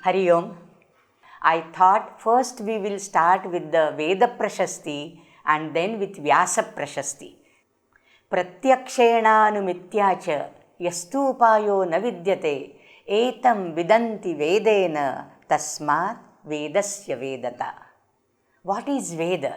Hari Om. I thought first we will start with the Veda Prashasti and then with Vyasa Prashasti. Pratyakshenanumityacha yastu upayo na vidyate etam vidanti vedena tasmat vedasya vedata. What is Veda?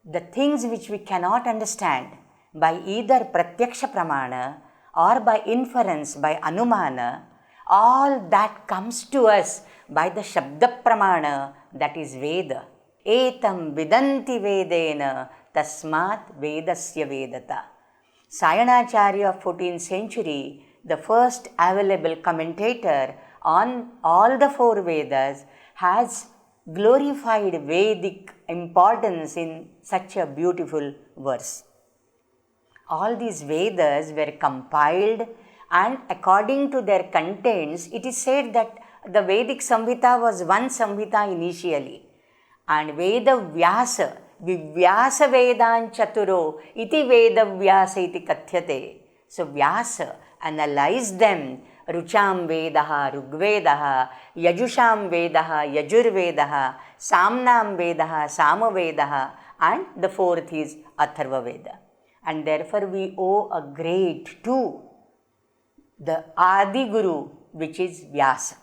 The things which we cannot understand by either Pratyaksha Pramana or by inference, by Anumana, all that comes to us by the Shabda Pramana, that is Veda. Etam vidanti vedena tasmat vedasya vedata. Sayanacharya of 14th century, the first available commentator on all the four Vedas, has glorified Vedic importance in such a beautiful verse. All these Vedas were compiled, and according to their contents, it is said that the Vedic Samhita was one Samhita initially. And Veda Vyasa, Vivyasa Vedan Chaturo, iti Veda Vyasa iti kathyate. So Vyasa analyzed them. Rucham Vedaha, Rigvedaha, Yajusham Vedaha, Yajurvedaha, Samnam Vedaha, Samavedaha, and the fourth is Atharva Veda. And therefore we owe a great to the Adi Guru, which is Vyasa.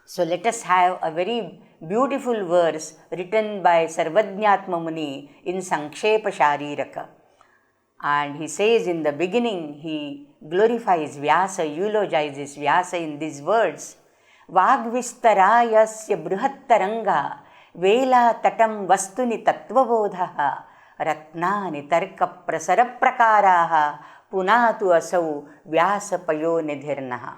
So let us have a very beautiful verse written by Sarvajñatma Muni in Sankshepa Shariraka. And he says in the beginning, he glorifies Vyasa, eulogizes Vyasa in these words. Vagvistarayasya bruhattaranga vela tatam vastuni tattvabodhaha ratnani tarka prasara prakaraha punatu asau Vyasa payonidhirnaha.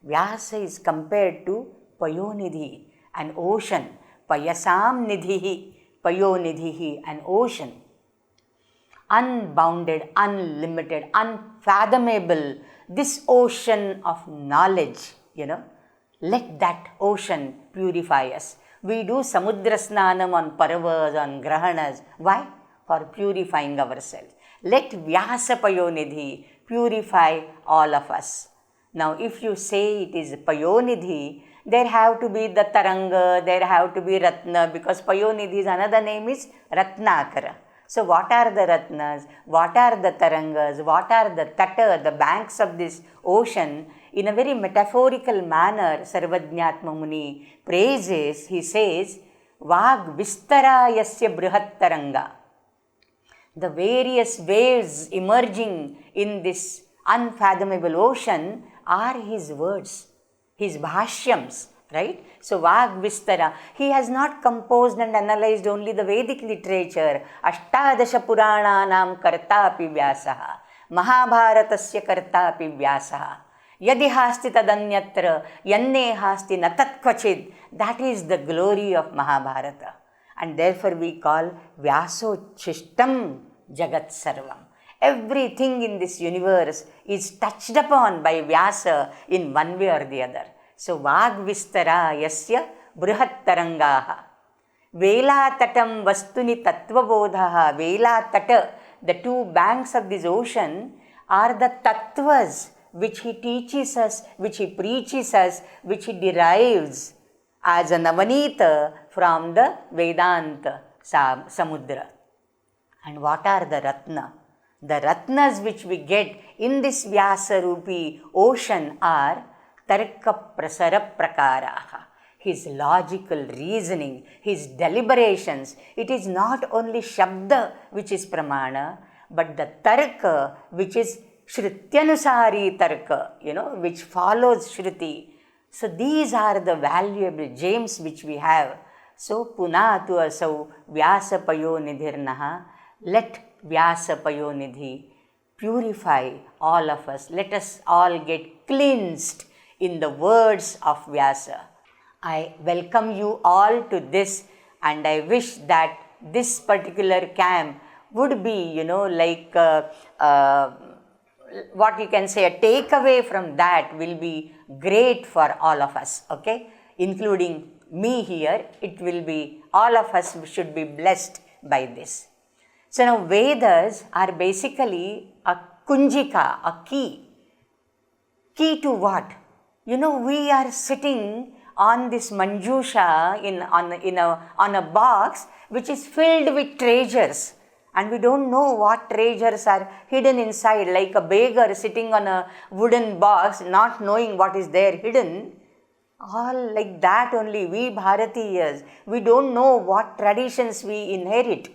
Vyasa is compared to Payonidhi, an ocean. Payasam nidhihi, Payonidhihi, an ocean. Unbounded, unlimited, unfathomable, this ocean of knowledge, let that ocean purify us. We do Samudra Snanam on Paravas, on Grahanas. Why? For purifying ourselves. Let Vyasa Payonidhi purify all of us. Now, if you say it is Payonidhi, there have to be the Taranga, there have to be Ratna, because Payonidhi's another name is Ratnakara. So what are the Ratnas? What are the Tarangas? What are the Tata, the banks of this ocean? In a very metaphorical manner, Sarvajñatma Muni praises, he says, Vag Vistarayasya Brihat Taranga. The various waves emerging in this unfathomable ocean are his words, his bhashyams, right? So Vag Vistara, he has not composed and analyzed only the Vedic literature. Ashtadasha Purananam Kartapi Vyasaha, Mahabharatasya Kartapi Vyasaha, Yadi Hasti Tadanyatra, Yanne Hasti Natat Kvachid. That is the glory of Mahabharata. And therefore we call Vyasochistam Jagat Sarvam. Everything in this universe is touched upon by Vyasa in one way or the other. So, Vagvistara yasya bruhat tarangaha. Vela tatam vastuni tattvabodhaha. Vela tata, the two banks of this ocean, are the tattvas which he teaches us, which he preaches us, which he derives as a navanita from the Vedanta Samudra. And what are the Ratna? The Ratnas which we get in this Vyasa Rupi ocean are Tarka Prasara Prakaraha. His logical reasoning, his deliberations. It is not only Shabda which is Pramana, but the Tarka which is Shrutyanusari Tarka, which follows Shruti. So these are the valuable gems which we have. So Punatu Asau Vyasa Payonidhirnaha. Let Vyasa Payonidhi purify all of us. Let us all get cleansed in the words of Vyasa. I welcome you all to this, and I wish that this particular camp would be, what you can say, a takeaway from that will be great for all of us, okay? Including me here, it will be, all of us should be blessed by this. So now Vedas are basically a kunjika, a key. Key to what? We are sitting on this manjusha on a box which is filled with treasures. And we don't know what treasures are hidden inside, like a beggar sitting on a wooden box, not knowing what is there hidden. All like that only, we Bharatiyas, we don't know what traditions we inherit.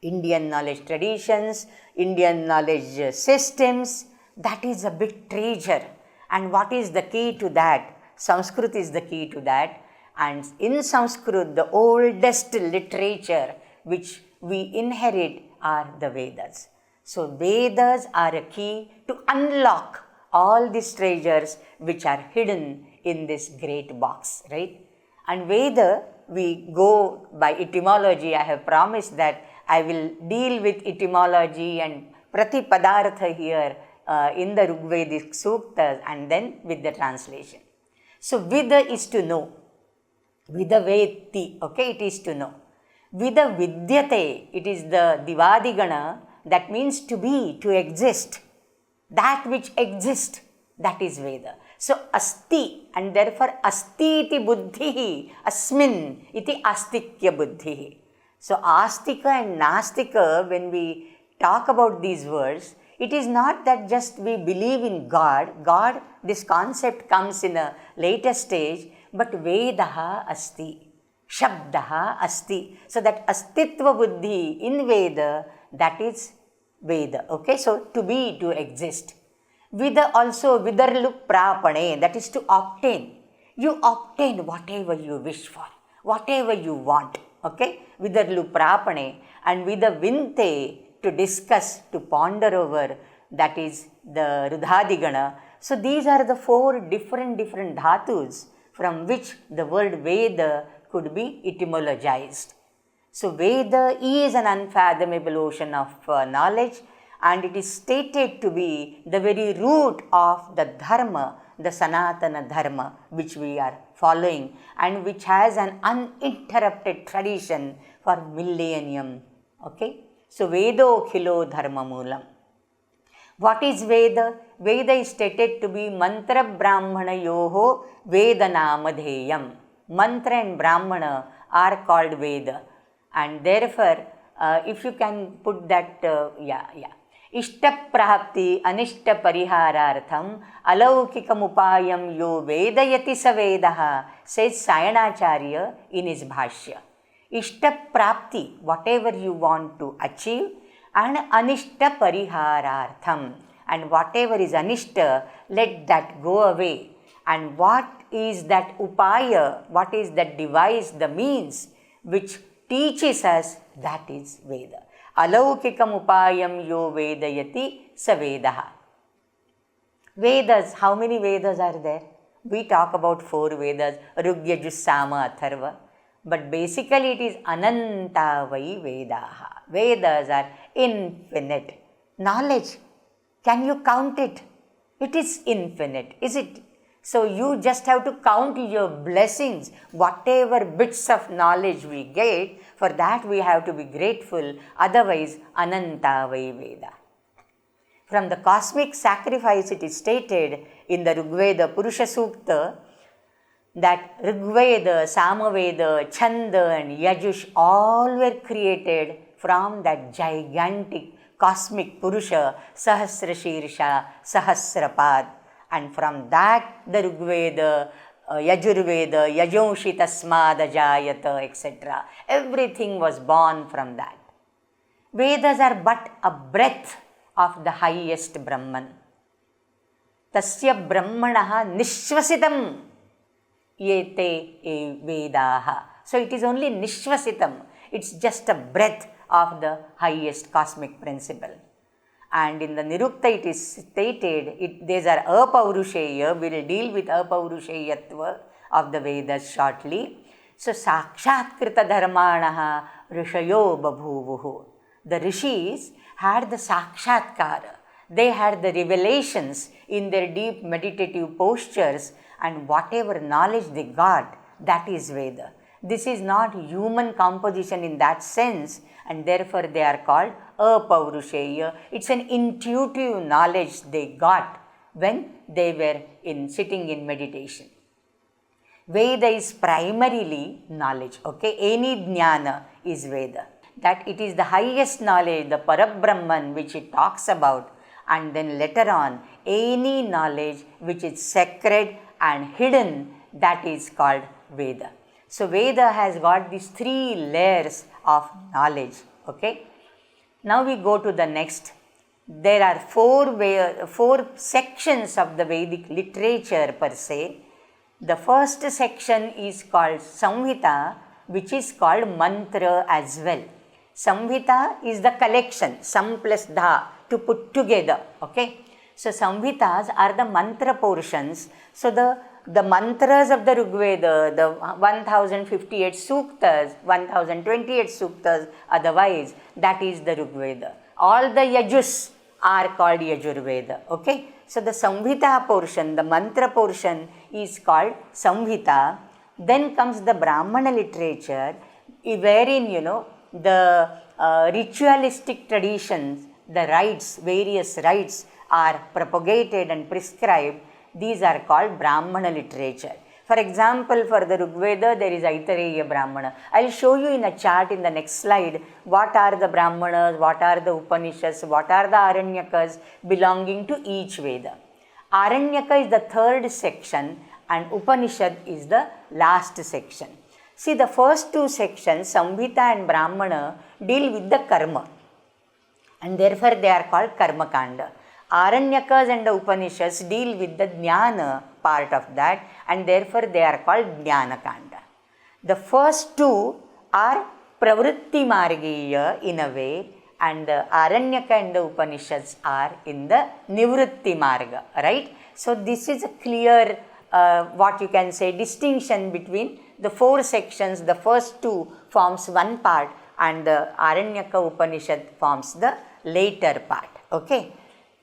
Indian knowledge traditions, Indian knowledge systems, that is a big treasure. And what is the key to that? Sanskrit is the key to that. And in Sanskrit, the oldest literature which we inherit are the Vedas. So Vedas are a key to unlock all these treasures which are hidden in this great box, right? And Veda, we go by etymology. I have promised that I will deal with etymology and pratipadartha here in the Rigvedic Suktas and then with the translation. So Vida is to know. Vida veti, okay, it is to know. Vida vidyate, it is the divadigana, that means to be, to exist. That which exists, that is Veda. So asti, and therefore asti iti buddhihi, asmin iti astikya buddhihi. So astika and nastika, when we talk about these words, it is not that just we believe in God. God, this concept comes in a later stage, but Vedaha asti. Shabdaha asti. So that astitva buddhi in Veda, that is Veda. Okay, so to be, to exist. Vida also vidarlu prapane, that is to obtain. You obtain whatever you wish for, whatever you want. Okay, vidarlu prapane, and vida vinte, to discuss, to ponder over, that is the Rudhadigana. So these are the four different dhatus from which the word Veda could be etymologized. So Veda is an unfathomable ocean of knowledge, and it is stated to be the very root of the dharma, the Sanatana dharma, which we are following and which has an uninterrupted tradition for millennium. Okay, so Vedo khilo dharma moolam. What is Veda? Veda is stated to be mantra brahmana yoho vedanamadheyam. Mantra and Brahmana are called Veda, and therefore, if you can put that, Ishta prapti anishta pariharartham alaukikam upayam yo vedayati sa vedaha, says Sayanacharya in his Bhashya. Ishta prapti, whatever you want to achieve, and anishta pariharartham, and whatever is anishta, let that go away. And what is that upaya, what is that device, the means which teaches us, that is Veda. Alaukikam upayam yo vedayati sa vedaha. Vedas, how many Vedas are there? We talk about 4 Vedas, Rugya, Jussama, Atharva. But basically it is Ananta Vai Vedaha. Vedas are infinite. Knowledge, can you count it? It is infinite, is it? So you just have to count your blessings, whatever bits of knowledge we get, for that we have to be grateful, otherwise Ananta Vai Veda. From the cosmic sacrifice, it is stated in the Rigveda Purusha Sukta that Rigveda, Samaveda, Chanda and Yajush all were created from that gigantic cosmic Purusha, Sahasra Sahasrapad. And from that, the Rigveda, Yajurveda, Yajonshi Tasmad Ajayata, etc. Everything was born from that. Vedas are but a breath of the highest Brahman. Tasya Brahmanaha Nishvasitam Yete Vedaha. So it is only Nishvasitam. It's just a breath of the highest cosmic principle. And in the Nirukta it is stated, these are Apaurusheyatva. We will deal with Apaurusheyatva of the Vedas shortly. So Sakshatkrita Dharmanaha Rishayo Babhuvuhu. The Rishis had the Sakshatkara. They had the revelations in their deep meditative postures, and whatever knowledge they got, that is Veda. This is not human composition in that sense, and therefore they are called Apaurusheya. It's an intuitive knowledge they got when they were sitting in meditation. Veda is primarily knowledge, okay? Any jnana is Veda. That it is the highest knowledge, the Parabrahman, which it talks about, and then later on, any knowledge which is sacred and hidden, that is called Veda. So Veda has got these 3 layers of knowledge, okay? Now we go to the next. There are 4 sections of the Vedic literature per se. The first section is called Samhita, which is called mantra as well. Samhita is the collection, sam plus dha, to put together, okay? So Samhitas are the mantra portions. So the mantras of the Rigveda, the 1058 Suktas, 1028 Suktas, otherwise that is the Rigveda. All the Yajus are called Yajurveda, okay? So the Samhita portion, the mantra portion is called Samhita. Then comes the Brahmana literature, wherein, the ritualistic traditions, the rites, various rites are propagated and prescribed. These are called Brahmana literature. For example, for the Rigveda, there is Aitareya Brahmana. I will show you in a chart in the next slide what are the Brahmanas, what are the Upanishads, what are the Aranyakas belonging to each Veda. Aranyaka is the 3rd section and Upanishad is the last section. See, the first 2 sections, Samhita and Brahmana, deal with the karma, and therefore they are called Karma Kanda. Aranyakas and the Upanishads deal with the Jnana part of that, and therefore they are called Jnana Kanda. The first 2 are Pravritti Margiya in a way, and the Aranyaka and the Upanishads are in the Nivritti Marga, right? So this is a clear, what you can say, distinction between the 4 sections. The first 2 forms one part and the Aranyaka Upanishad forms the later part, okay?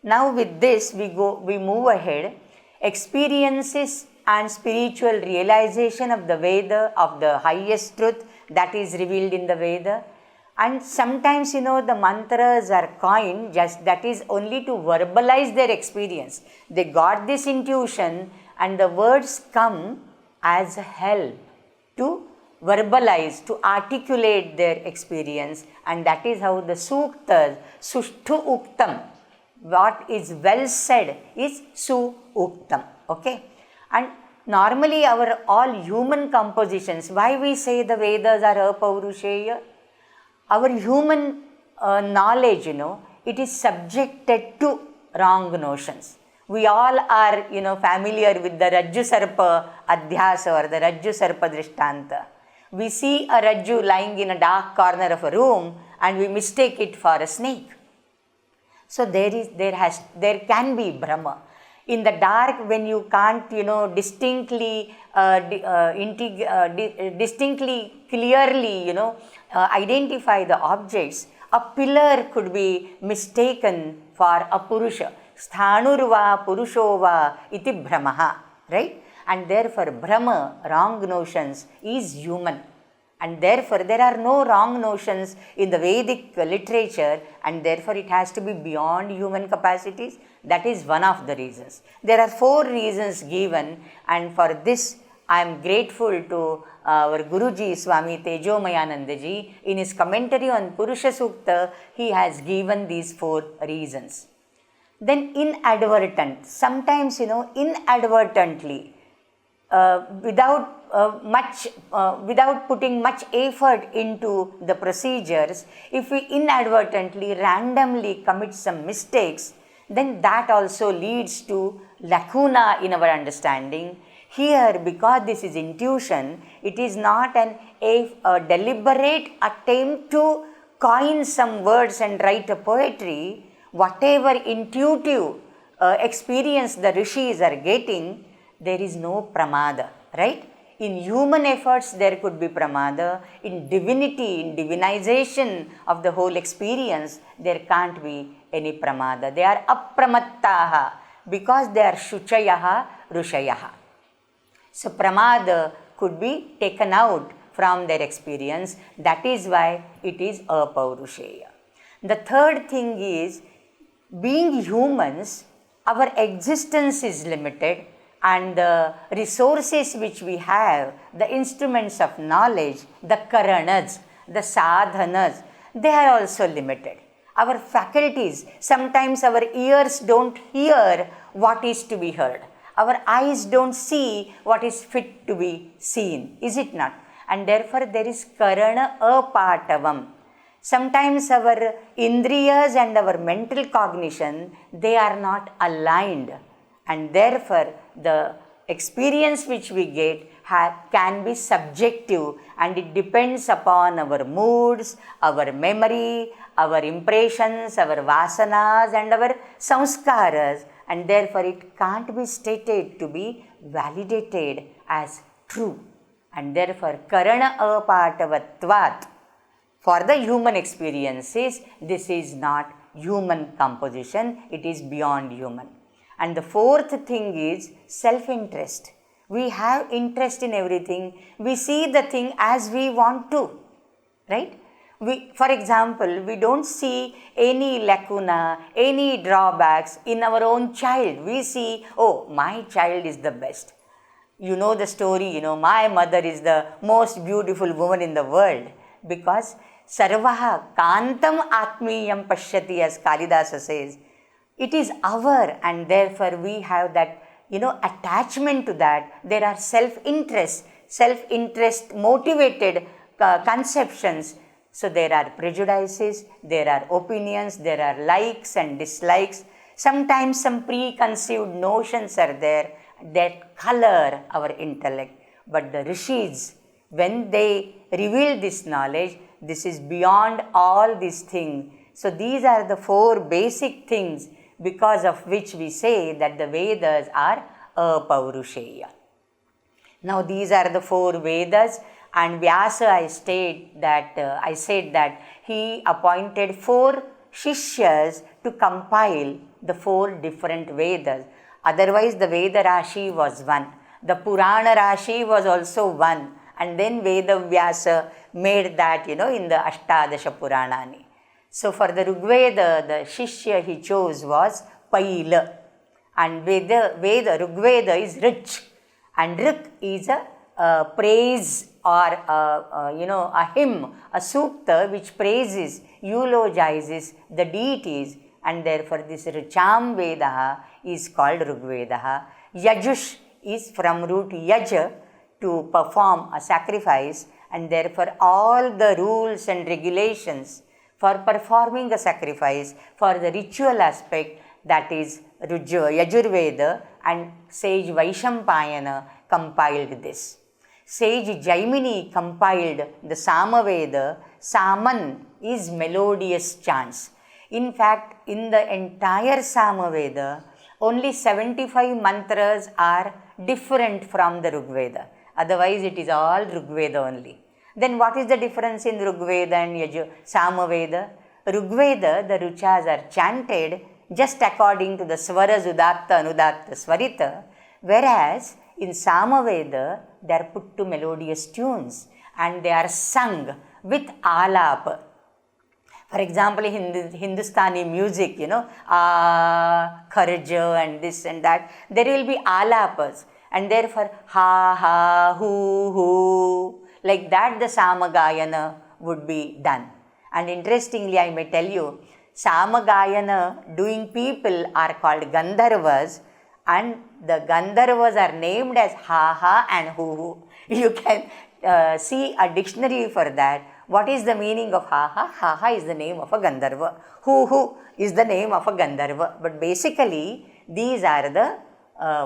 Now with this we move ahead. Experiences and spiritual realization of the Veda, of the highest truth that is revealed in the Veda. And sometimes, the mantras are coined just that is only to verbalize their experience. They got this intuition and the words come as help to verbalize, to articulate their experience, and that is how the Suktas, Sushtu Uktam, what is well said is Su Uktam, okay? And normally our all human compositions, why we say the Vedas are Apaurusheyatva? Our human knowledge, it is subjected to wrong notions. We all are, familiar with the Rajju Sarpa Adhyasa or the Rajju Sarpa Drishtanta. We see a Rajju lying in a dark corner of a room and we mistake it for a snake. So there can be Brahma. In the dark, when you can't, distinctly, clearly, identify the objects, a pillar could be mistaken for a Purusha. Sthanurva Purushova iti Brahmaha, right? And therefore, Brahma, wrong notions, is human. And therefore, there are no wrong notions in the Vedic literature, and therefore it has to be beyond human capacities. That is one of the reasons. There are 4 reasons given, and for this I am grateful to our Guruji Swami Tejomayanandaji. In his commentary on Purusha Sukta, he has given these 4 reasons. Then inadvertent, sometimes inadvertently, without putting much effort into the procedures, if we inadvertently, randomly commit some mistakes, then that also leads to lacuna in our understanding. Here, because this is intuition, it is not a deliberate attempt to coin some words and write a poetry. Whatever intuitive experience the rishis are getting, there is no pramada, right? In human efforts, there could be pramada. In divinity, in divinization of the whole experience, there can't be any pramada. They are apramattaha because they are shuchayaha, rushayaha. So pramada could be taken out from their experience. That is why it is apaurusheya. The third thing is, being humans, our existence is limited and the resources which we have, the instruments of knowledge, the karanas, the sadhanas, they are also limited. Our faculties, sometimes our ears don't hear what is to be heard. Our eyes don't see what is fit to be seen, is it not? And therefore there is karana apatavam. Sometimes our indriyas and our mental cognition, they are not aligned, and therefore the experience which we get can be subjective, and it depends upon our moods, our memory, our impressions, our vasanas and our samskaras, and therefore it can't be stated to be validated as true. And therefore karana apatavatvat, for the human experiences, this is not human composition, it is beyond human. And the fourth thing is self-interest. We have interest in everything. We see the thing as we want to, right? For example, we don't see any lacuna, any drawbacks in our own child. We see, oh, my child is the best. You know the story, my mother is the most beautiful woman in the world, because sarvaha kantam atmiyam pashyati, as Kalidasa says. It is our, and therefore we have that, attachment to that. There are self-interest motivated conceptions. So there are prejudices, there are opinions, there are likes and dislikes. Sometimes some preconceived notions are there that color our intellect. But the rishis, when they reveal this knowledge, this is beyond all these things. So these are the four basic things because of which we say that the Vedas are Apaurusheya. Now these are the four Vedas, and Vyasa I said that he appointed 4 Shishyas to compile the 4 different Vedas. Otherwise the Veda Rashi was one. The Purana Rashi was also one. And then Veda Vyasa made that, in the Ashtadasha Puranani. So for the Rigveda, the Shishya he chose was Paila. And Rigveda is rich. And Rik is a praise or a hymn, a sukta which praises, eulogizes the deities. And therefore this Richam Veda is called Rigveda. Yajush is from root Yaj, to perform a sacrifice, and therefore all the rules and regulations for performing a sacrifice, for the ritual aspect, that is Yajurveda, and sage Vaishampayana compiled this. Sage Jaimini compiled the Samaveda. Saman is melodious chants. In fact, in the entire Samaveda, only 75 mantras are different from the Rigveda. Otherwise, it is all Rigveda only. Then what is the difference in Rigveda and Samaveda? Rigveda, the ruchas are chanted just according to the swaras udatta, anudatta, svarita, whereas in Samaveda, they are put to melodious tunes and they are sung with alapa. For example, in Hindustani music, kharja and this and that, there will be alapas. And therefore, ha, ha, hu, like that the Samagayana would be done. And interestingly, I may tell you, Samagayana doing people are called Gandharvas, and the Gandharvas are named as ha, ha and hu. You can see a dictionary for that. What is the meaning of ha, ha? Ha, ha is the name of a Gandharva. Hu is the name of a Gandharva. But basically, these are the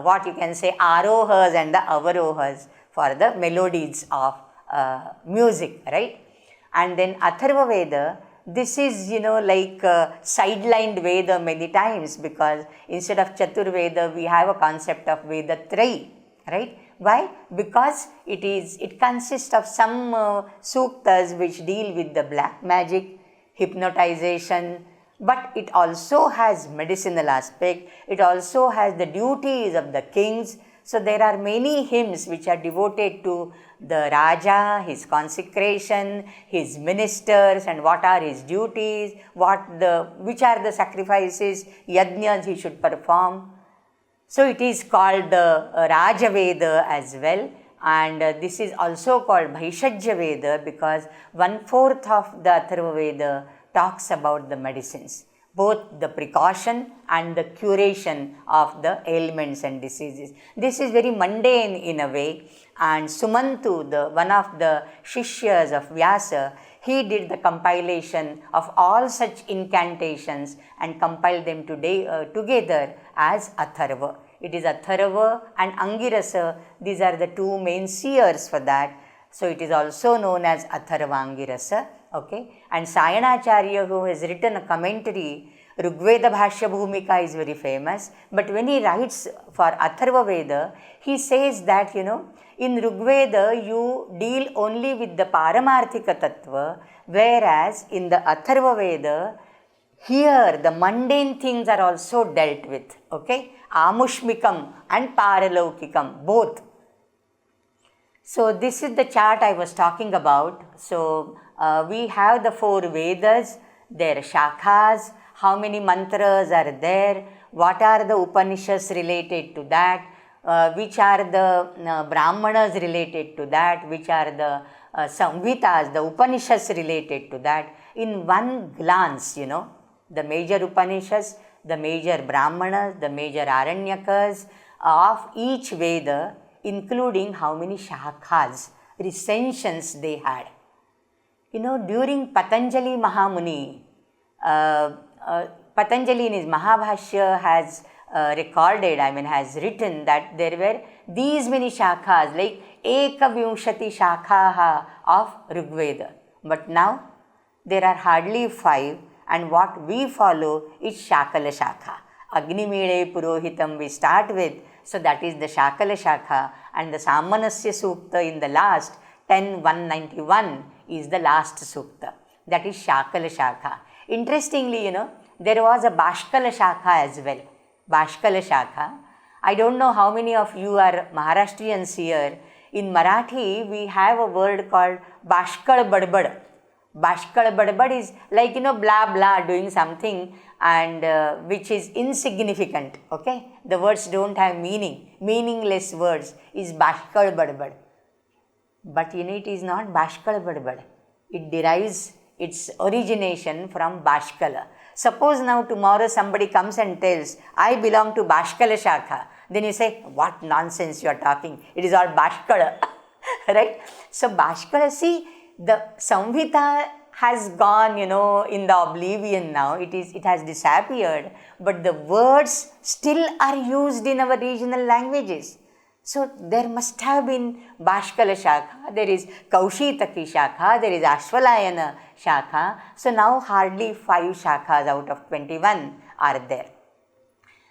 what you can say arohas and the avarohas for the melodies of music, right? And then Atharva Veda, this is like sidelined Veda many times, because instead of Chatur Veda we have a concept of Veda Trayi, right? Why? Because it consists of some suktas which deal with the black magic, hypnotization, but it also has medicinal aspect, it also has the duties of the kings. So there are many hymns which are devoted to the Raja, his consecration, his ministers, and what are his duties, which are the sacrifices, yajnas he should perform. So it is called the Raja Veda as well, and this is also called Bhaishajya Veda because 1/4 of the Atharva Veda talks about the medicines, both the precaution and the curation of the ailments and diseases. This is very mundane in a way, and Sumantu, one of the Shishyas of Vyasa, he did the compilation of all such incantations and compiled them together as Atharva. It is Atharva and Angirasa, these are the two main seers for that. So it is also known as Atharva Angirasa. Okay, and Sayanacharya, who has written a commentary, Rigveda Bhashya Bhumika, is very famous, but when he writes for Atharva Veda, he says that, in Rigveda you deal only with the Paramarthika Tattva, whereas in the Atharva Veda, here the mundane things are also dealt with, okay, Amushmikam and Paralaukikam, both. So this is the chart I was talking about. So we have the 4 Vedas, their Shakhas, how many mantras are there, what are the Upanishads related to that, which are the Brahmanas related to that, which are the Samhitas, the Upanishads related to that. In one glance, the major Upanishads, the major Brahmanas, the major Aranyakas of each Veda, including how many Shakhas, recensions they had. During Patanjali Mahamuni, Patanjali in his Mahabhashya has recorded, has written that there were these many Shakhas, like Ekavimshati Shakhaha of Rigveda. But now there are hardly 5, and what we follow is Shakala Shakha. Agnimile Purohitam we start with, so that is the Shakala Shakha, and the Samanasya Sukta in the last, 10.191 is the last Sukta. That is Shakala Shakha. Interestingly, there was a Bashkala Shakha as well. Bashkala Shakha. I don't know how many of you are Maharashtrians here. In Marathi, we have a word called Bashkal Badbad. Bashkal Badbad is like, blah blah, doing something and which is insignificant. Okay? The words don't have meaning. Meaningless words is Bashkal Badbad. But it is not Bashkal Badbad. It derives its origination from Bashkala. Suppose now tomorrow somebody comes and tells, I belong to Bashkala Shakha. Then you say, what nonsense you are talking. It is all Bashkala. Right? So Bashkala, see, the Samhita has gone, in the oblivion now. It has disappeared. But the words still are used in our regional languages. So there must have been Bashkala Shakha, there is Kaushitaki Shakha, there is Ashvalayana Shakha. So now hardly 5 Shakhas out of 21 are there.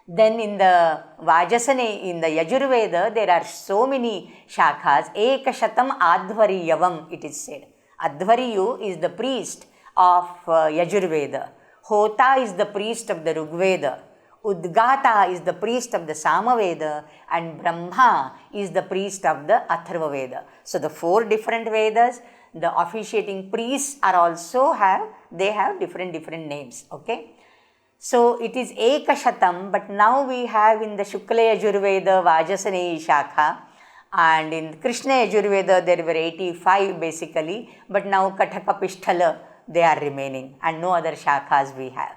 Then in the Vajasane, in the Yajurveda, there are so many Shakhas. Ekashatam Adhvariyavam, it is said. Adhvariyu is the priest of Yajurveda. Hota is the priest of the Rigveda. Udgata is the priest of the Samaveda, and Brahma is the priest of the Atharva Veda. So the 4 different Vedas, the officiating priests are also have different names. Okay. So it is Ekashatam, but now we have in the Shukla Yajurveda Vajasane Shakha, and in Krishna Yajurveda there were 85 basically, but now Kataka Pishthala they are remaining, and no other Shakhas we have.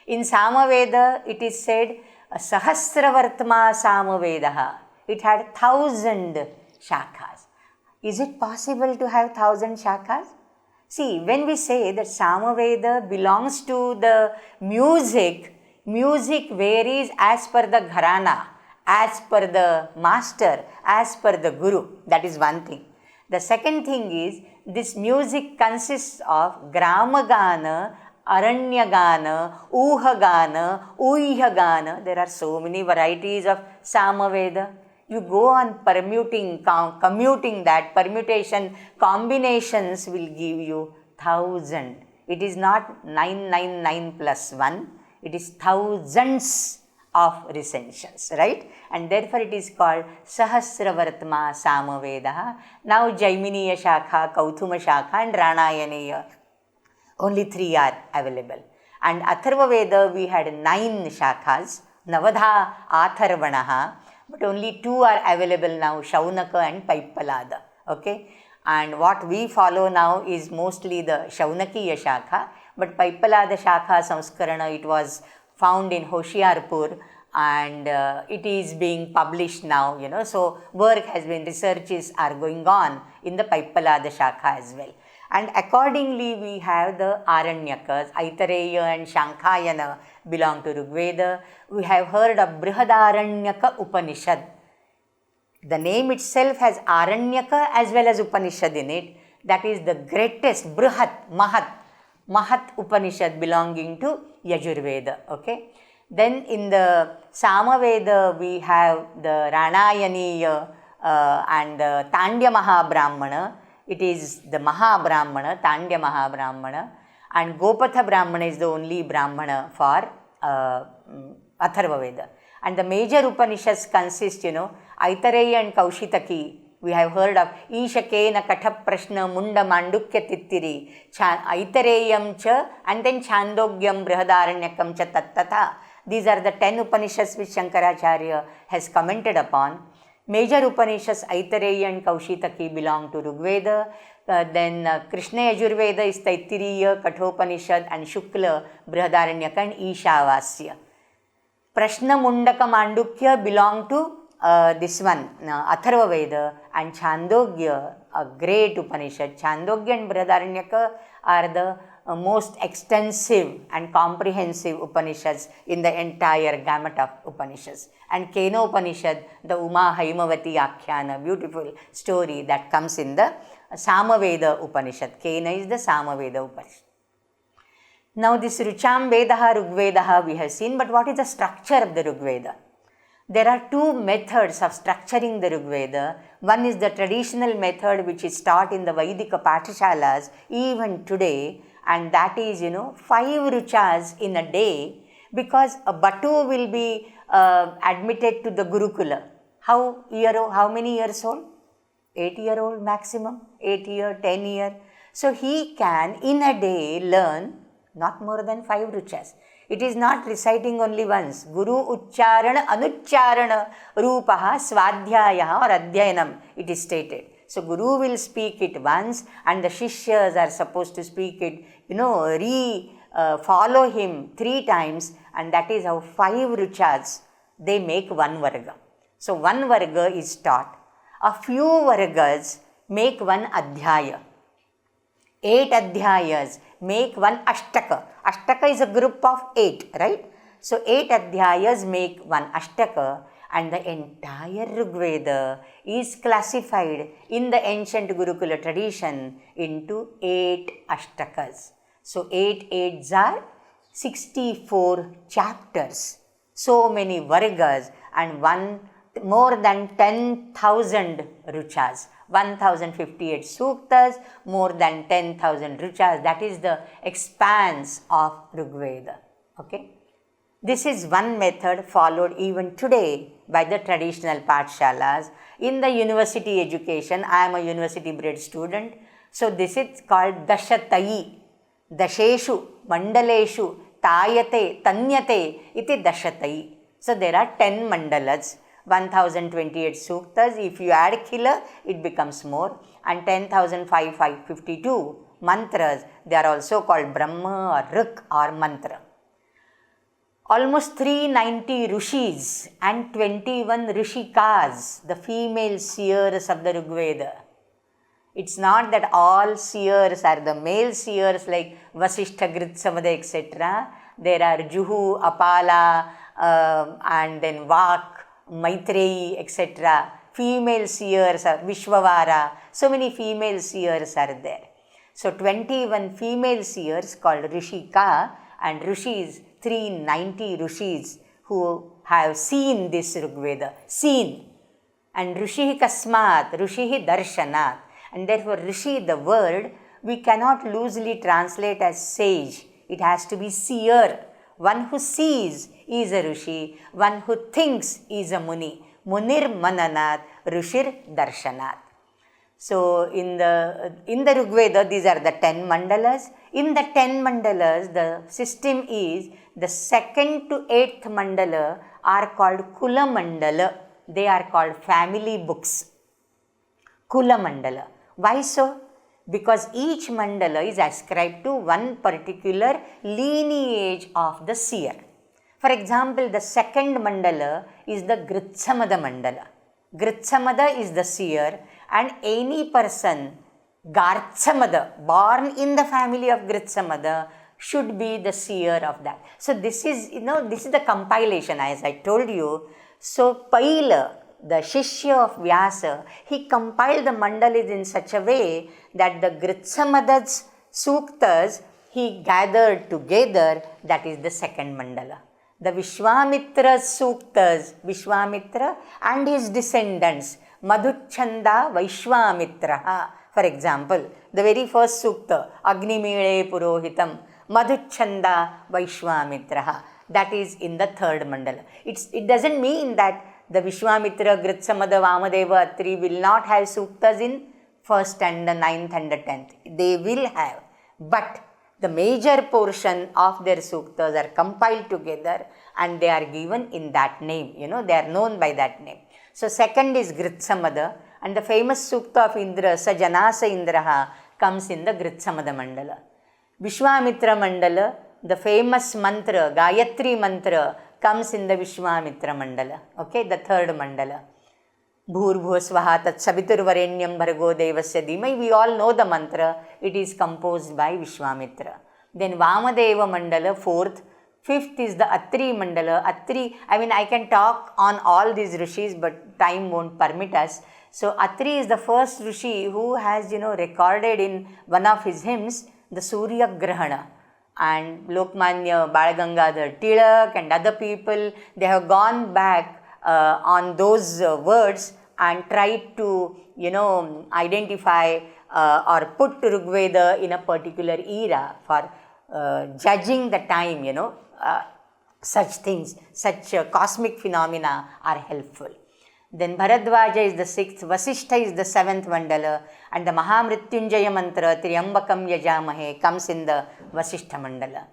In Samaveda, it is said, Sahasravartma Samavedaha. It had 1,000 Shakhas. Is it possible to have 1,000 Shakhas? See, when we say that Samaveda belongs to the music varies as per the gharana, as per the master, as per the guru. That is one thing. The second thing is, this music consists of Gramagana, Aranyagana, Uhagana, Uyhagana. There are so many varieties of Samaveda. You go on commuting that, permutation, combinations will give you 1,000. It is not 999 plus 1. It is thousands of recensions, right? And therefore it is called Sahasravartma Samavedaha. Now Jaiminiya Shakha, Kauthuma Shakha and Ranayaneya. Only 3 are available. And Atharva Veda we had 9 Shakhas. Navadha Atharvanaha, but only 2 are available now, Shaunaka and Paipalada. Okay, and what we follow now is mostly the Shaunakiya Shakha, but Paipalada Shakha Samskarana, it was found in Hoshiarpur, and it is being published now, so work has been, researches are going on in the Paipalada Shakha as well. And accordingly, we have the Aranyakas, Aitareya and Shankayana belong to Rigveda. We have heard of Brihadaranyaka Upanishad. The name itself has Aranyaka as well as Upanishad in it. That is the greatest, Brihat, Mahat Upanishad belonging to Yajurveda. Okay. Then in the Samaveda, we have the Ranayaniya and the Tandya Mahabrahmana. It is the Mahabrahmana, Tandya Mahabrahmana, and Gopatha Brahmana is the only Brahmana for Atharva Veda. And the major Upanishads consist, Aitareya and Kaushitaki. We have heard of Isha Kena Katha Prashna Munda Mandukya Tittiri, Aitareyam cha, and then Chandogyam Brihadaranyakam cha Tattata. These are the 10 Upanishads which Shankaracharya has commented upon. Major Upanishads, Aitareya and Kaushitaki, belong to Rigveda. Then Krishna Yajurveda is Taittiriya, Kathopanishad, and Shukla, Brihadaranyaka, and Ishavasya. Prashna Mundaka Mandukya belong to this one, Atharva Veda, and Chandogya, a great Upanishad. Chandogya and Brihadaranyaka are the most extensive and comprehensive Upanishads in the entire gamut of Upanishads. And Kena Upanishad, the Uma Haimavati Akhyana, beautiful story that comes in the Samaveda Upanishad. Kena is the Samaveda Upanishad. Now this Rucham Vedaha, Rigvedaha we have seen, but what is the structure of the Rigveda? There are 2 methods of structuring the Rigveda. One is the traditional method which is taught in the Vedic Pathshalas even today, and that is 5 ruchas in a day, because a Batu will be admitted to the Gurukula. How many years old? 8-year-old maximum, 8 year, 10 year. So he can in a day learn not more than 5 ruchas. It is not reciting only once. Guru Uchcharana Anucharana Rupaha Swadhyayaha or Adhyayanam, it is stated. So Guru will speak it once and the Shishyas are supposed to speak it, follow him 3 times, and that is how 5 ruchas, they make 1 varga. So 1 varga is taught. A few vargas make 1 adhyaya. 8 adhyayas make 1 ashtaka. Ashtaka is a group of 8, right? So 8 adhyayas make 1 ashtaka, and the entire Rigveda is classified in the ancient Gurukula tradition into 8 ashtakas. So 8 8s are 64 chapters. So many vargas and more than 10,000 ruchas. 1058 Suktas, more than 10,000 ruchas. That is the expanse of Rigveda. Okay. This is one method followed even today by the traditional Pathshalas. In the university education, I am a university bred student. So this is called Dashatayi. Dasheshu, Mandaleshu, Tayate, Tanyate, iti Dashatayi. So there are 10 mandalas. 1028 Suktas, if you add kila, it becomes more, and 10,552 mantras, they are also called Brahma or Rik or Mantra. Almost 390 Rishis and 21 Rishikas, the female seers of the Rigveda. It's not that all seers are the male seers like Vasishtha, Gritsamada, etc. There are Juhu, Apala, and then Vak, Maitreyi, etc. Female seers are Vishwavara. So many female seers are there. So 21 female seers called Rishika, and Rishis, 390 Rishis who have seen this Rigveda. Seen. And Rishihi Kasmat, Rishihi Darshanat. And therefore Rishi, the word, we cannot loosely translate as sage. It has to be seer. One who sees is a Rishi, one who thinks is a Muni. Munir Mananat, Rishir Darshanat. So in the Rigveda, these are the 10 mandalas. In the 10 mandalas, the system is the 2nd to 8th mandala are called Kula Mandala. They are called family books. Kula Mandala. Why so? Because each mandala is ascribed to one particular lineage of the seer. For example, the 2nd mandala is the Gritsamada mandala. Gritsamada is the seer, and any person, Gartsamada, born in the family of Gritsamada, should be the seer of that. So this is, this is the compilation, as I told you. So Paila, the Shishya of Vyasa, he compiled the mandalas in such a way that the Gritsamada's Suktas he gathered together, that is the 2nd mandala. The Vishwamitra's Suktas, Vishwamitra and his descendants, Madhuchanda Vaishwamitraha. For example, the very first Sukta, Agnimile Purohitam, Madhuchanda Vaishwamitraha. That is in the 3rd mandala. It doesn't mean that the Vishwamitra, Gritsamada, Vamadeva, Atri will not have Suktas in 1st and the 9th and the 10th. They will have. But the major portion of their Suktas are compiled together and they are given in that name. They are known by that name. So 2nd is Gritsamada, and the famous Sukta of Indra, Sajanasa Indraha, comes in the Gritsamada mandala. Vishwamitra mandala, the famous mantra, Gayatri mantra, comes in the Vishwamitra mandala. Okay, the 3rd mandala. Bhurbhuva Swaha Tat Saviturvarenyam Bhargo Devasya Dhimai. We all know the mantra. It is composed by Vishwamitra. Then Vamadeva mandala, 4th. 5th is the Atri mandala. Atri, I can talk on all these rishis, but time won't permit us. So Atri is the first rishi who has, recorded in one of his hymns the Surya Grahana. And Lokmanya Balagangadhar Tilak and other people, they have gone back on those words and tried to, identify or put Rigveda in a particular era for judging the time, such things, such cosmic phenomena are helpful. Then Bharadvaja is the 6th, Vasishtha is the 7th mandala, and the Mahamrityunjaya mantra, Triyambakam Yajamahe, comes in the Vasishtha mandala.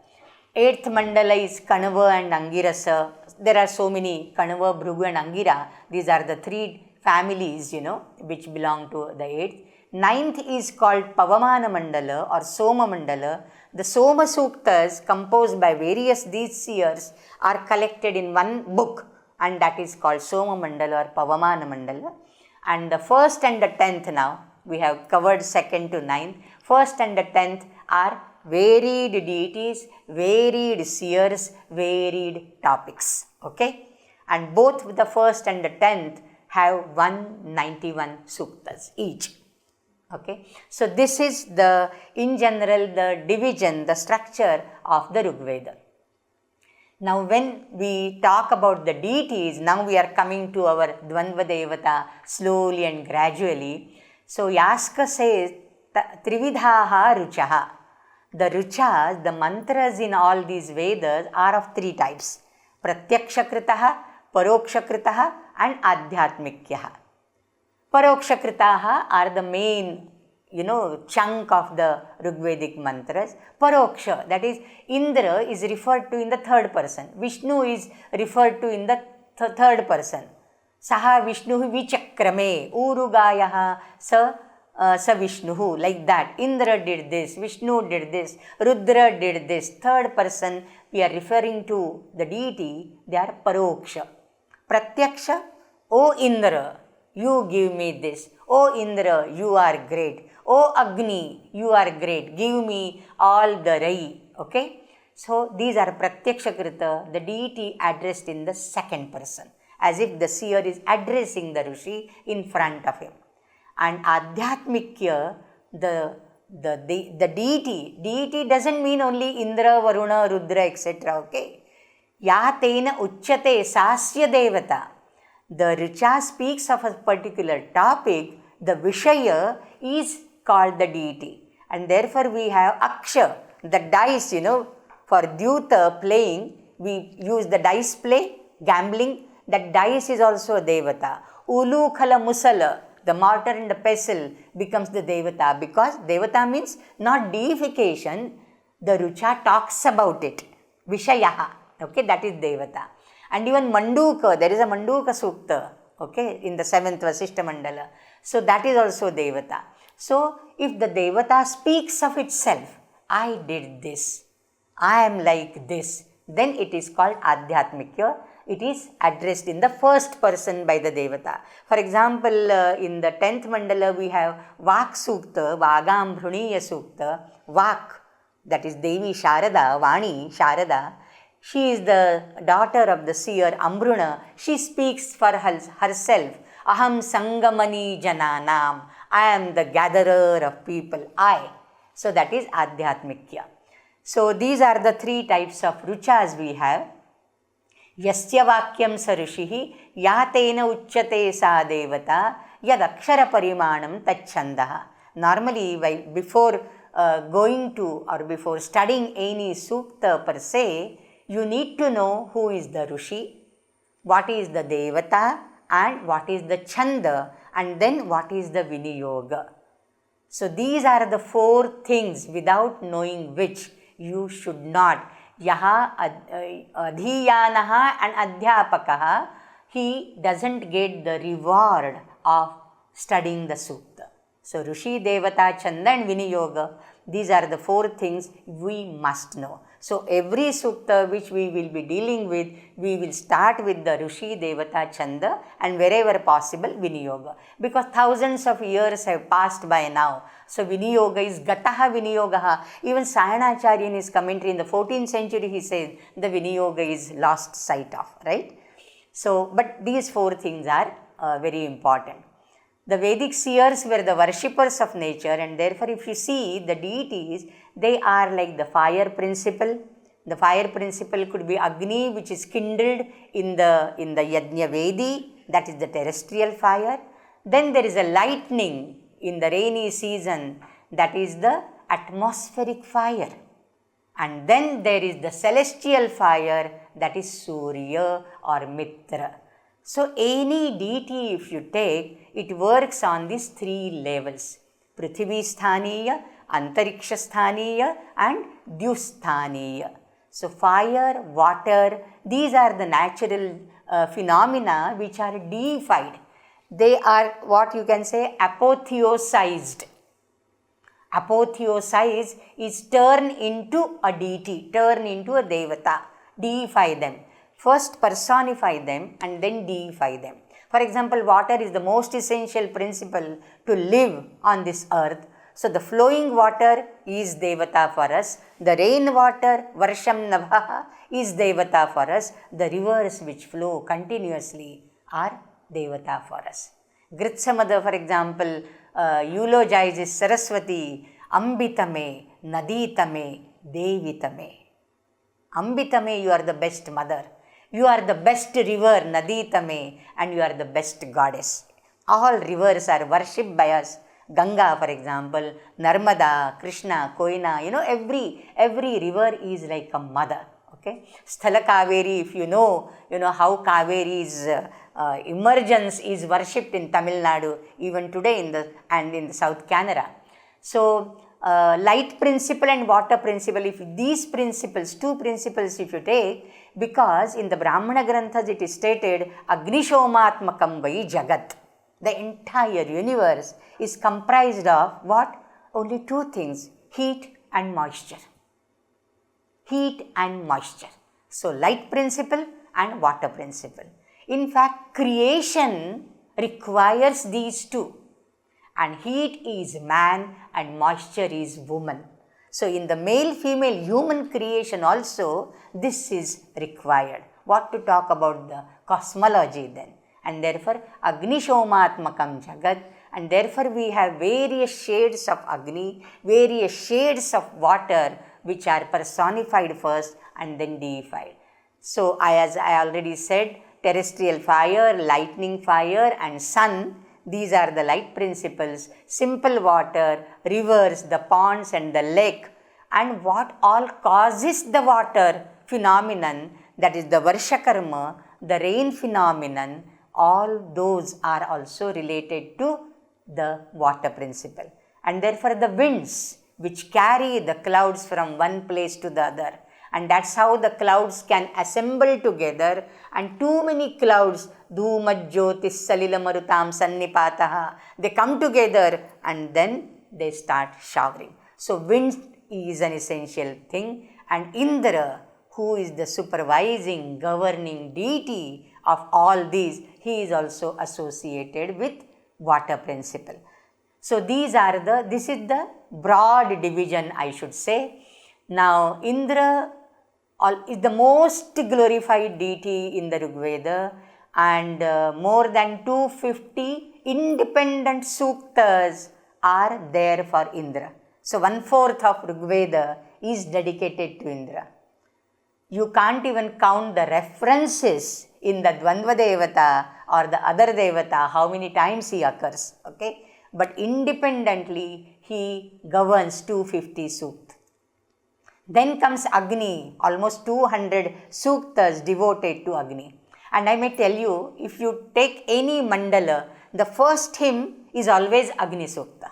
8th mandala is Kanava and Angirasa. There are so many, Kanava, Bhrugu and Angira. These are the 3 families, which belong to the 8th. 9th is called Pavamana mandala or Soma mandala. The Soma Suktas, composed by various these seers, are collected in one book, and that is called Soma Mandala or Pavamana Mandala. And the 1st and the 10th now, we have covered 2nd to 9th. 1st and the 10th are varied deities, varied seers, varied topics. Okay? And both the 1st and the 10th have 191 Suktas each. Okay? So this is in general, the division, the structure of the Rigveda. Now when we talk about the deities, now we are coming to our Dvandvadevata slowly and gradually. So Yaska says, Trividhaha Ruchaha. The Ruchas, the mantras in all these Vedas are of 3 types. Pratyaksha Kritaha, Paroksha Kritaha and Adhyatmikyaha. Paroksha Kritaha are the main, chunk of the Rigvedic mantras. Paroksha, that is, Indra is referred to in the 3rd person. Vishnu is referred to in the 3rd person. Saha Vishnu Vichakrame, Urugayaha Sa Vishnu, like that. Indra did this, Vishnu did this, Rudra did this. 3rd person, we are referring to the deity, they are Paroksha. Pratyaksha, O Indra, you give me this. O Indra, you are great. O Agni, you are great. Give me all the Rai. Okay? So these are Pratyaksha Krita, the deity addressed in the 2nd person, as if the seer is addressing the Rishi in front of him. And Adhyatmikya, the deity doesn't mean only Indra, Varuna, Rudra, etc. Okay? Yatena Uchyate Sasya Devata. The Richa speaks of a particular topic, the Vishaya is called the deity. And therefore we have Aksha, the dice, for Dyuta playing, we use the dice play, gambling. That dice is also a Devata. Ulukhala Musala, the mortar and the pestle becomes the Devata, because Devata means not deification, the Rucha talks about it, Vishayaha, okay, that is Devata. And even Manduka, there is a Manduka Sukta, okay, in the 7th Vasishtha Mandala. So that is also Devata. So if the Devata speaks of itself, I did this, I am like this, then it is called Adhyatmika. It is addressed in the first person by the Devata. For example, in the 10th Mandala we have Vak Sukta, Vagam Bhruniya Sukta, Vak, that is Devi Sharada, Vani Sharada. She is the daughter of the seer Ambruna. She speaks for herself. Aham Sangamani Jananam. I am the gatherer of people. I. So that is Adhyatmikya. So these are the 3 types of Ruchas we have. Yasya Vakyam Sarushihi Yatena Uchyate Sa Devata Yad Akshara Parimanam Tachandaha. Normally, before going to or before studying any Sukta per se, you need to know who is the Rushi, what is the Devata, and what is the Chanda, and then what is the Viniyoga. So these are the 4 things without knowing which you should not. Yaha Adhiyanaha and Adhyapakaha, he doesn't get the reward of studying the Sukta. So Rushi, Devata, Chanda and Viniyoga, these are the 4 things we must know. So every Sukta which we will be dealing with, we will start with the Rushi, Devata, Chanda and wherever possible Viniyoga. Because thousands of years have passed by now. So Viniyoga is Gataha Viniyogaha. Even Sayanacharya in his commentary in the 14th century, he says the Viniyoga is lost sight of, right? So, but these 4 things are very important. The Vedic seers were the worshippers of nature, and therefore if you see the deities, they are like the fire principle. The fire principle could be Agni, which is kindled in the Yajna Vedi, that is the terrestrial fire. Then there is a lightning in the rainy season, that is the atmospheric fire. And then there is the celestial fire, that is Surya or Mitra. So any deity if you take, it works on these 3 levels: Prithvi Sthaniya, Antariksha Sthaniya and Dyusthaniya. So fire, water, these are the natural phenomena which are deified. They are what you can say apotheosized. Apotheosize is turn into a deity, turn into a devata, deify them. First personify them and then deify them. For example, water is the most essential principle to live on this earth. So the flowing water is devata for us. The rain water, Varsham Nabhaha, is devata for us. The rivers which flow continuously are devata for us. Gritsamada, for example, eulogizes Saraswati, Ambitame, Naditame, Devitame. Ambitame, you are the best mother. You are the best river, Naditame, and you are the best goddess. All rivers are worshipped by us. Ganga, for example, Narmada, Krishna, Koina, every river is like a mother. Okay, Sthala Kaveri, if you know how Kaveri's emergence is worshipped in Tamil Nadu, even today in the South Canara. So, light principle and water principle, if these principles, 2 principles if you take, because in the Brahmana Granthas it is stated, Agnishomatmakam vai Jagat. The entire universe is comprised of what? Only 2 things, heat and moisture. Heat and moisture. So, light principle and water principle. In fact, creation requires these 2. And heat is man and moisture is woman. So, in the male-female human creation also, this is required. What to talk about the cosmology then? And therefore, Agnishomatmakam Jagat, and therefore we have various shades of Agni, various shades of water which are personified first and then deified. So, as I already said, terrestrial fire, lightning fire and sun, these are the light principles, simple water, rivers, the ponds and the lake, and what all causes the water phenomenon, that is the Varsha Karma, the rain phenomenon, all those are also related to the water principle. And therefore the winds which carry the clouds from one place to the other, and that's how the clouds can assemble together, and too many clouds, dhumajyotis salilamarutam sannipataha, they come together and then they start showering. So wind is an essential thing, and Indra, who is the supervising, governing deity of all these, he is also associated with water principle. So this is the broad division, I should say. Now Indra is the most glorified deity in the Rigveda, and more than 250 independent Suktas are there for Indra. So 1/4 of Rigveda is dedicated to Indra. You can't even count the references in the Dvandvadevata or the other Devata, how many times he occurs, okay? But independently, he governs 250 Suktas. Then comes Agni, almost 200 Suktas devoted to Agni. And I may tell you, if you take any mandala, the first hymn is always Agni Sukta.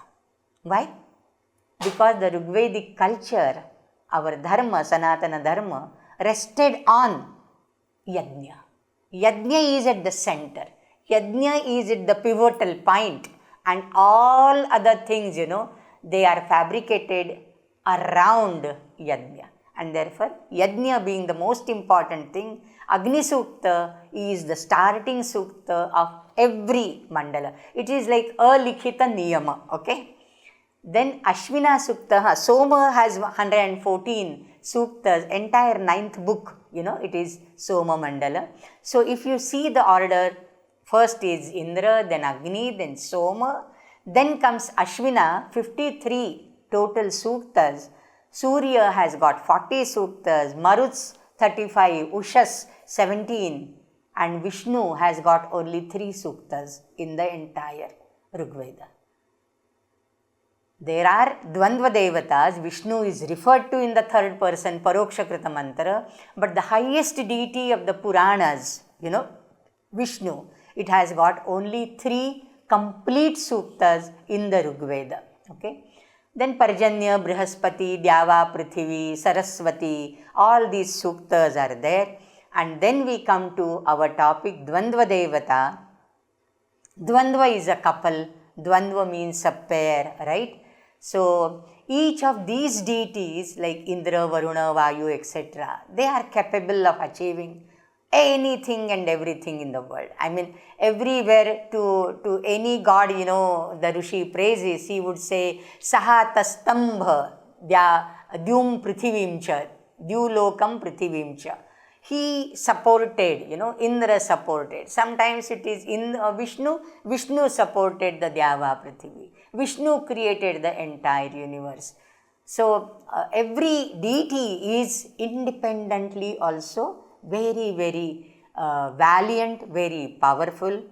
Why? Because the Rigvedic culture, our dharma, Sanatana dharma, rested on Yajna. Yajna is at the center. Yajna is at the pivotal point, and all other things, they are fabricated around Yajna. And therefore, Yajna being the most important thing, Agni Sukta is the starting Sukta of every mandala. It is like a likhita niyama, okay? Then Ashvina Sukta, Soma has 114 Suktas, entire 9th book, it is Soma Mandala. So if you see the order, first is Indra, then Agni, then Soma, then comes Ashvina, 53 total Suktas. Surya has got 40 Suktas, Maruts 35, Ushas 17, and Vishnu has got only 3 Suktas in the entire Rigveda. There are Dvandvadevatas, Vishnu is referred to in the third person, Paroksha Krita Mantra, but the highest deity of the Puranas, Vishnu, it has got only 3 complete Suktas in the Rigveda, okay? Then Parjanya, Brihaspati, Dyava, Prithivi, Saraswati, all these Suktas are there. And then we come to our topic, Dvandvadevata. Dvandva is a couple, Dvandva means a pair, right? So each of these deities like Indra, Varuna, Vayu, etc., they are capable of achieving anything and everything in the world. I mean, everywhere to any god, the Rishi praises, he would say, Saha tastambha dyum prithivimcha, dyulokam prithivimcha. He supported, Indra supported. Sometimes it is in Vishnu supported the Dyava Prithivi. Vishnu created the entire universe. So, every deity is independently also very, very valiant, very powerful.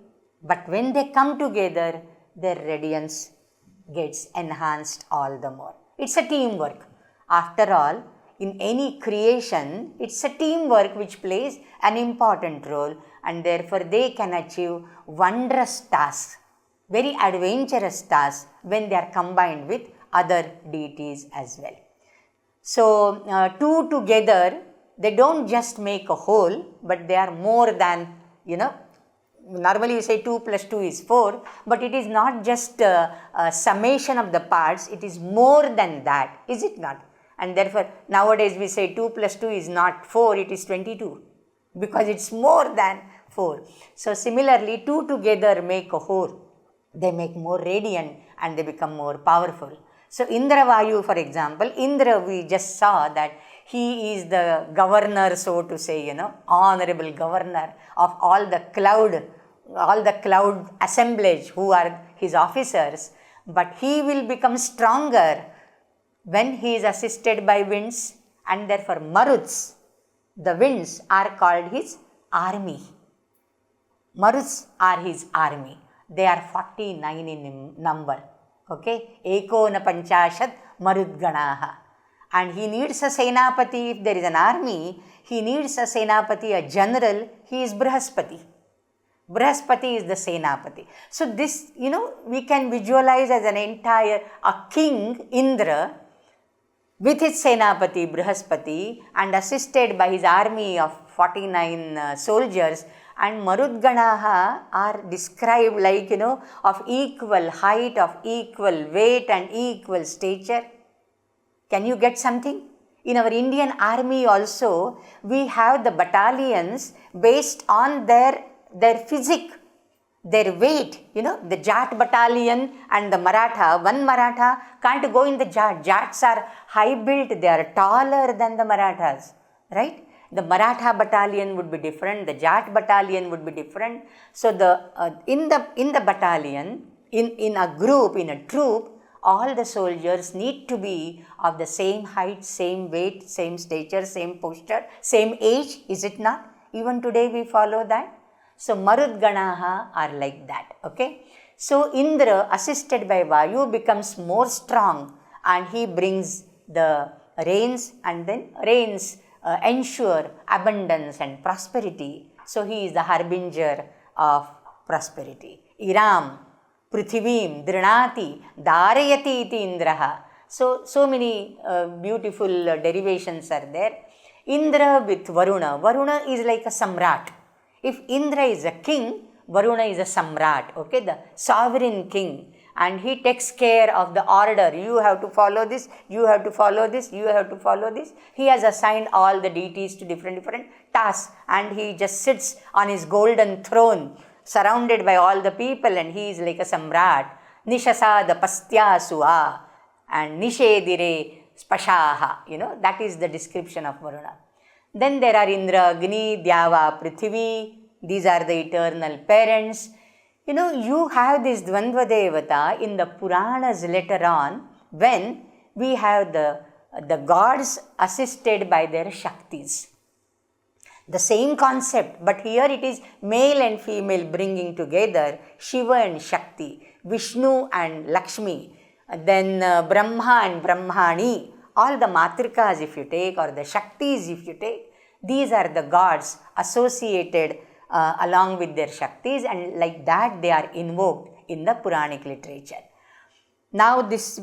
But when they come together, their radiance gets enhanced all the more. It's a teamwork. After all, in any creation, it's a teamwork which plays an important role, and therefore they can achieve wondrous tasks, very adventurous tasks when they are combined with other deities as well. So, two together, they don't just make a whole, but they are more than, normally you say 2 plus 2 is 4, but it is not just a summation of the parts, it is more than that, is it not? And therefore, nowadays we say 2 plus 2 is not 4, it is 22, because it's more than 4. So, similarly, 2 together make a whole. They make more radiant and they become more powerful. So, Indra Vayu, for example, Indra, we just saw that he is the governor, so to say, honorable governor of all the cloud assemblage who are his officers. But he will become stronger when he is assisted by winds, and therefore Maruts, the winds, are called his army. Maruts are his army. They are 49 in number. Okay? Ekona Panchashat Marudganaha. And he needs a Senapati. If there is an army, he needs a Senapati, a general. He is Brihaspati. Brihaspati is the Senapati. So this, we can visualize as an entire, a king, Indra, with his Senapati, Brihaspati, and assisted by his army of 49 soldiers, and Marudganaha are described like, of equal height, of equal weight and equal stature. Can you get something? In our Indian army also, we have the battalions based on their physique, their weight. The Jat battalion and the Maratha, one Maratha can't go in the Jat. Jats are high built, they are taller than the Marathas, right? The Maratha battalion would be different, the Jat battalion would be different. So in the battalion, in a group, in a troop, all the soldiers need to be of the same height, same weight, same stature, same posture, same age, is it not? Even today we follow that. So Marudganaha are like that, okay? So Indra, assisted by Vayu, becomes more strong, and he brings the rains, and then rains ensure abundance and prosperity. So he is the harbinger of prosperity. Iram, Prithivim, Drinati, Dharayati iti Indraha. So many beautiful derivations are there. Indra with Varuna. Varuna is like a samrat. If Indra is a king, Varuna is a samrat, okay, the sovereign king. And he takes care of the order. You have to follow this, you have to follow this, you have to follow this. He has assigned all the deities to different tasks, and he just sits on his golden throne, surrounded by all the people, and he is like a samrat. Nishasada pastya suva and nishedire spashaha. That is the description of Varuna. Then there are Indra, Agni, Dyava, Prithvi. These are the eternal parents. You have this Dvandvadevata in the Puranas later on, when we have the gods assisted by their Shaktis. The same concept, but here it is male and female bringing together, Shiva and Shakti, Vishnu and Lakshmi, then Brahma and Brahmani. All the Matrikas if you take, or the Shaktis if you take, these are the gods associated along with their Shaktis, and like that they are invoked in the Puranic literature. Now this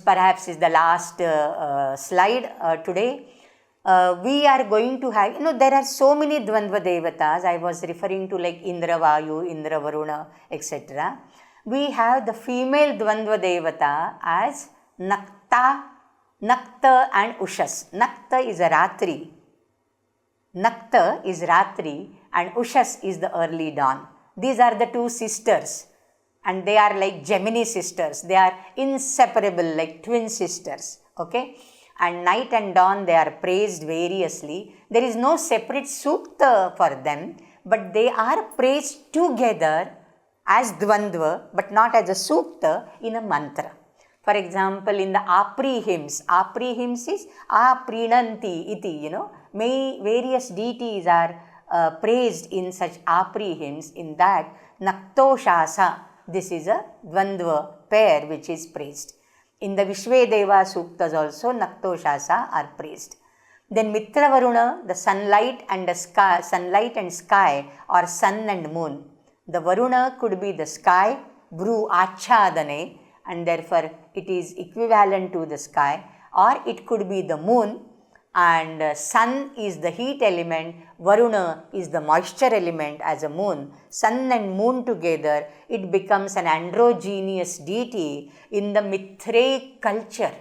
perhaps is the last slide today. We are going to have, there are so many Dvandvadevatas. I was referring to like Indra Vayu, Indra Varuna, etc. We have the female Dvandvadevata as Nakta and Ushas. Nakta is a Ratri. Nakta is Ratri, and Ushas is the early dawn. These are the two sisters, and they are like Gemini sisters. They are inseparable, like twin sisters, okay? And night and dawn they are praised variously. There is no separate sukta for them, but they are praised together as Dvandva, but not as a sukta in a mantra. For example, in the Apri hymns is Aprinanti iti, various deities are praised in such Apri hymns. In that, Naktoshasa, this is a Dvandva pair which is praised. In the Vishvedeva Suktas also, Naktoshasa are praised. Then Mitra Varuna, the sunlight and sky, or sun and moon. The Varuna could be the sky, Bru Achadane, and therefore it is equivalent to the sky, or it could be the moon, and sun is the heat element, Varuna is the moisture element as a moon. Sun and moon together, it becomes an androgynous deity in the Mithraic culture.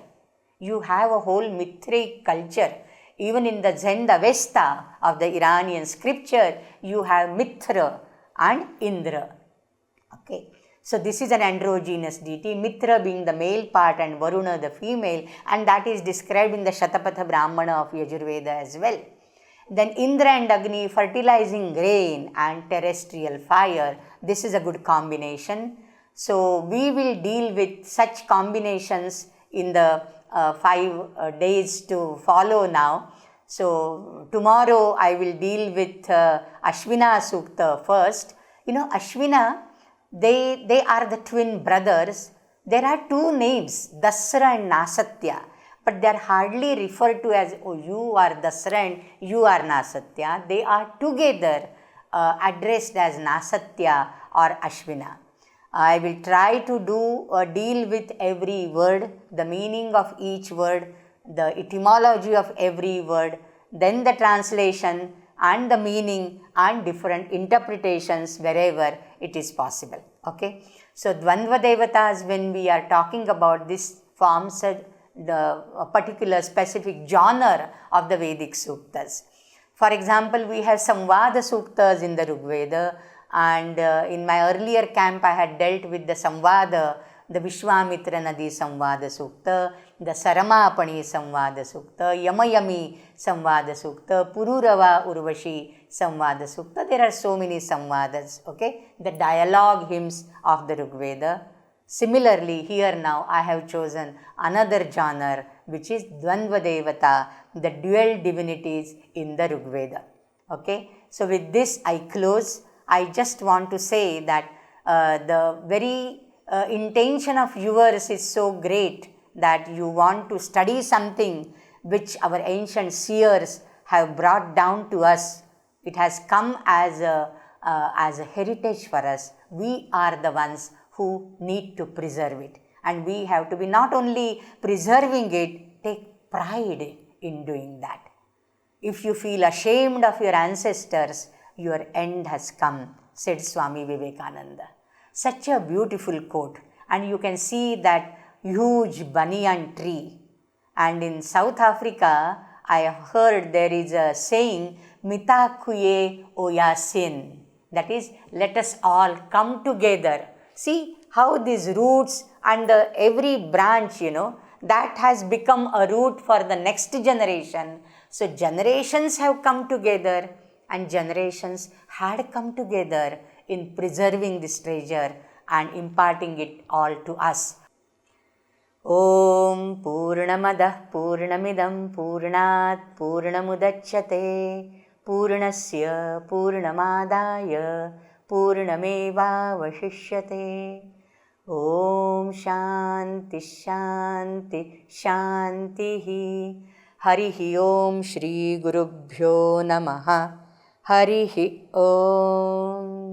You have a whole Mithraic culture. Even in the Zend Avesta of the Iranian scripture, you have Mitra and Indra. Okay. So this is an androgynous deity, Mitra being the male part and Varuna the female, and that is described in the Shatapatha Brahmana of Yajurveda as well. Then Indra and Agni, fertilizing grain and terrestrial fire. This is a good combination. So we will deal with such combinations in the 5 days to follow now. So tomorrow I will deal with Ashvina Sukta first. Ashvina, they are the twin brothers. There are two names, Dasra and Nasatya, but they are hardly referred to as, oh, you are Dasra and you are Nasatya. They are together addressed as Nasatya or Ashvina. I will try to deal with every word, the meaning of each word, the etymology of every word, then the translation and the meaning and different interpretations wherever it is possible. Okay. So, Dvandvadevatas, when we are talking about this, forms a particular specific genre of the Vedic Suktas. For example, we have Samvada Suktas in the Rigveda, and in my earlier camp I had dealt with the Samvada, the Vishwamitra Nadi Samvada Sukta, the Saramapani Samvada Sukta, Yamayami Samvada Sukta, Pururava Urvashi Samvada Sukta. There are so many Samvadas, okay, the dialogue hymns of the Rigveda. Similarly, here now I have chosen another genre, which is Dvandvadevata, the dual divinities in the Rigveda. Okay, so with this I close. I just want to say that the very intention of yours is so great that you want to study something which our ancient seers have brought down to us. It has come as a heritage for us. We are the ones who need to preserve it, and we have to be not only preserving it, take pride in doing that. If you feel ashamed of your ancestors, your end has come, said Swami Vivekananda. Such a beautiful quote, and you can see that huge banyan tree. And in South Africa, I have heard there is a saying, Mitakuye Oyasin, that is, let us all come together. See how these roots and every branch, that has become a root for the next generation. So generations have come together, and generations had come together in preserving this treasure and imparting it all to us. Om Purnamadah Purnamidam Purnat Purnamudachyate Purnasya Purnamadaya Purnameva Vashishyate. Om Shanti Shanti Shantihi. Harihi Om Shri Gurubhyo Namaha. Harihi Om.